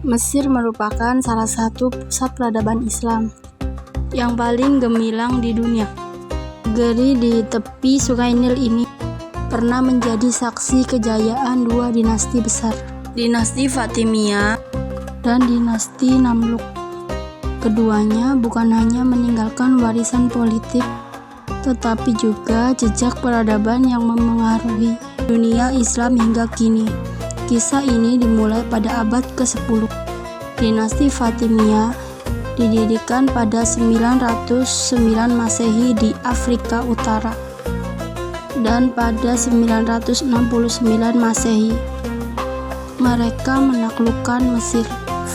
Mesir merupakan salah satu pusat peradaban Islam yang paling gemilang di dunia. Negeri di tepi Sungai Nil ini pernah menjadi saksi kejayaan dua dinasti besar, dinasti Fatimiyah dan dinasti Mamluk. Keduanya bukan hanya meninggalkan warisan politik, tetapi juga jejak peradaban yang memengaruhi dunia Islam hingga kini. Kisah ini dimulai pada abad ke-10. Dinasti Fatimiyah didirikan pada 909 Masehi di Afrika Utara dan pada 969 Masehi mereka menaklukkan Mesir.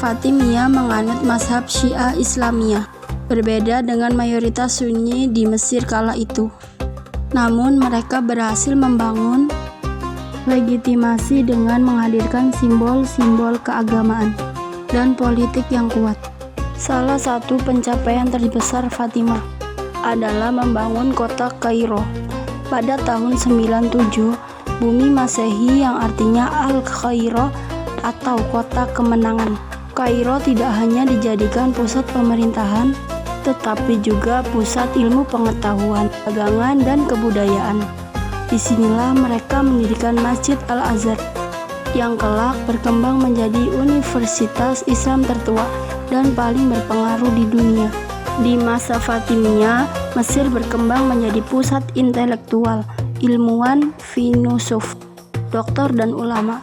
Fatimiyah menganut mazhab Syiah Islamiyah, berbeda dengan mayoritas Sunni di Mesir kala itu. Namun mereka berhasil membangun legitimasi dengan menghadirkan simbol-simbol keagamaan dan politik yang kuat. Salah satu pencapaian terbesar Fatimah adalah membangun kota Kairo pada tahun 97 Bumi Masehi, yang artinya Al-Kairo atau kota kemenangan. Kairo tidak hanya dijadikan pusat pemerintahan, tetapi juga pusat ilmu pengetahuan, dagangan, dan kebudayaan. Disinilah mereka mendirikan Masjid Al-Azhar yang kelak berkembang menjadi universitas Islam tertua dan paling berpengaruh di dunia. Di masa Fatimiyah, Mesir berkembang menjadi pusat intelektual, ilmuwan, filosof, doktor, dan ulama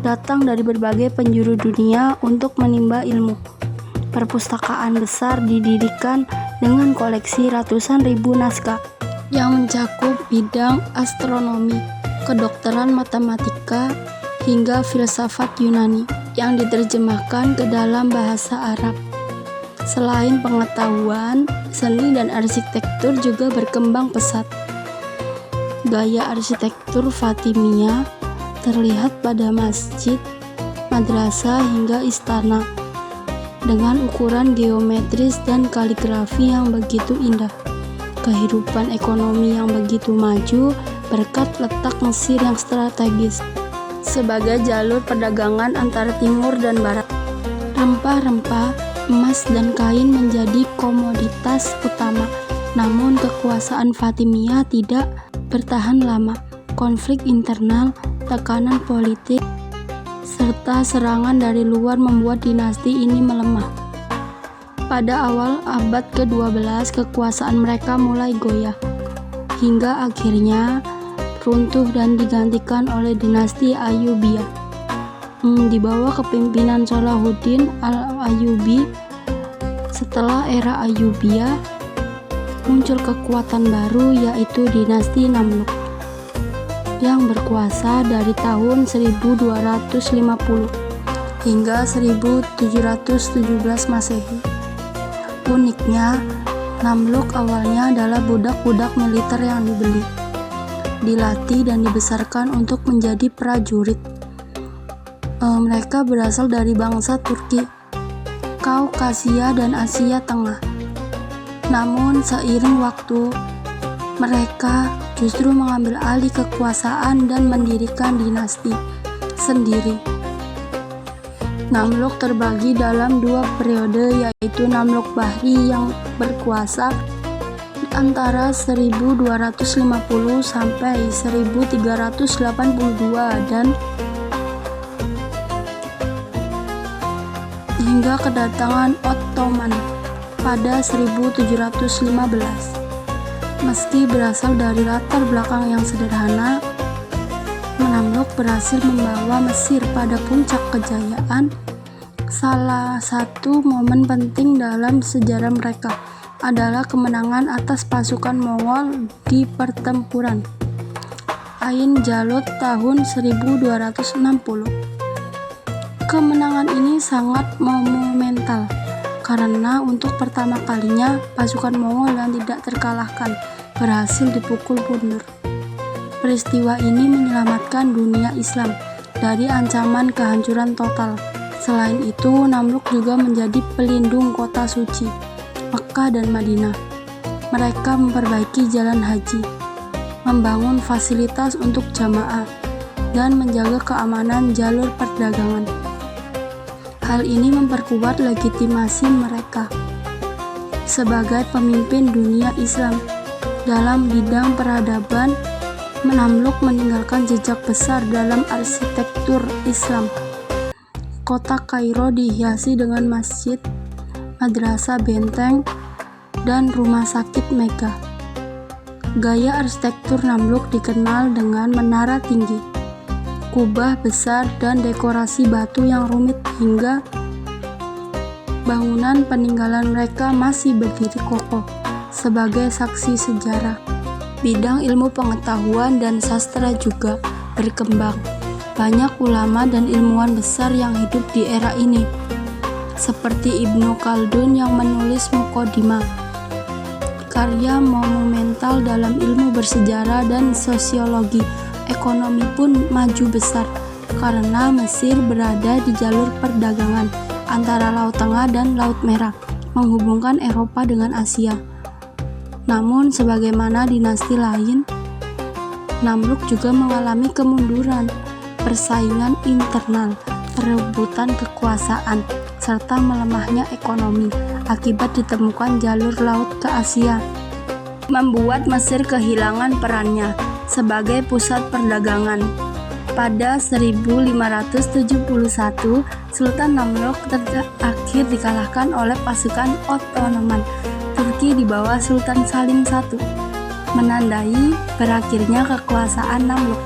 datang dari berbagai penjuru dunia untuk menimba ilmu. Perpustakaan besar didirikan dengan koleksi ratusan ribu naskah yang mencakup bidang astronomi, kedokteran, matematika, hingga filsafat Yunani yang diterjemahkan ke dalam bahasa Arab. Selain pengetahuan, seni dan arsitektur juga berkembang pesat. Gaya arsitektur Fatimiyah terlihat pada masjid, madrasah, hingga istana dengan ukuran geometris dan kaligrafi yang begitu indah. Kehidupan ekonomi yang begitu maju berkat letak Mesir yang strategis sebagai jalur perdagangan antara timur dan barat. Rempah-rempah, emas, dan kain menjadi komoditas utama. Namun kekuasaan Fatimiyah tidak bertahan lama. Konflik internal, tekanan politik, serta serangan dari luar membuat dinasti ini melemah. Pada awal abad ke-12, kekuasaan mereka mulai goyah, hingga akhirnya runtuh dan digantikan oleh dinasti Ayyubiyah. Di bawah kepemimpinan Salahuddin Al-Ayyubi. Setelah era Ayyubiyah, muncul kekuatan baru, yaitu dinasti Mamluk yang berkuasa dari tahun 1250 hingga 1717 Masehi. Uniknya, Mamluk awalnya adalah budak-budak militer yang dibeli, dilatih, dan dibesarkan untuk menjadi prajurit. Mereka berasal dari bangsa Turki, Kaukasia, dan Asia Tengah. Namun seiring waktu, mereka justru mengambil alih kekuasaan dan mendirikan dinasti sendiri. Mamluk terbagi dalam dua periode, yaitu Mamluk Bahri yang berkuasa antara 1250 sampai 1382 dan hingga kedatangan Ottoman pada 1715. Meski berasal dari latar belakang yang sederhana, Mamluk berhasil membawa Mesir pada puncak kejayaan. Salah satu momen penting dalam sejarah mereka adalah kemenangan atas pasukan Mongol di pertempuran Ain Jalut tahun 1260. Kemenangan ini sangat monumental karena untuk pertama kalinya pasukan Mongol yang tidak terkalahkan berhasil dipukul mundur. Peristiwa ini menyelamatkan dunia Islam dari ancaman kehancuran total. Selain itu, Mamluk juga menjadi pelindung kota suci, Mekkah dan Madinah. Mereka memperbaiki jalan haji, membangun fasilitas untuk jamaah, dan menjaga keamanan jalur perdagangan. Hal ini memperkuat legitimasi mereka sebagai pemimpin dunia Islam. Dalam bidang peradaban, Namluk meninggalkan jejak besar dalam arsitektur Islam. Kota Kairo dihiasi dengan masjid, madrasah, benteng, dan rumah sakit megah. Gaya arsitektur Namluk dikenal dengan menara tinggi, kubah besar, dan dekorasi batu yang rumit hingga bangunan peninggalan mereka masih berdiri kokoh sebagai saksi sejarah. Bidang ilmu pengetahuan dan sastra juga berkembang. Banyak ulama dan ilmuwan besar yang hidup di era ini, seperti Ibnu Khaldun yang menulis Muqaddimah, karya monumental dalam ilmu bersejarah dan sosiologi. Ekonomi pun maju besar karena Mesir berada di jalur perdagangan antara Laut Tengah dan Laut Merah, menghubungkan Eropa dengan Asia. Namun, sebagaimana dinasti lain, Namluk juga mengalami kemunduran, persaingan internal, perebutan kekuasaan, serta melemahnya ekonomi akibat ditemukan jalur laut ke Asia, membuat Mesir kehilangan perannya sebagai pusat perdagangan. Pada 1571, Sultan Namluk terakhir dikalahkan oleh pasukan Ottoman Turki di bawah Sultan Salim I, menandai berakhirnya kekuasaan Namluk.